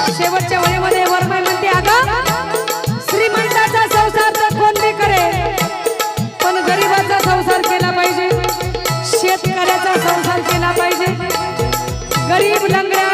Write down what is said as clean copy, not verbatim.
शेवटच्या वळीमध्ये वरमाई म्हणते अगं श्रीमंताचा संसार तर कोण बी करे पण गरीबाचा संसार केला पाहिजे शेतकऱ्याचा संसार केला पाहिजे गरीब लंगड्या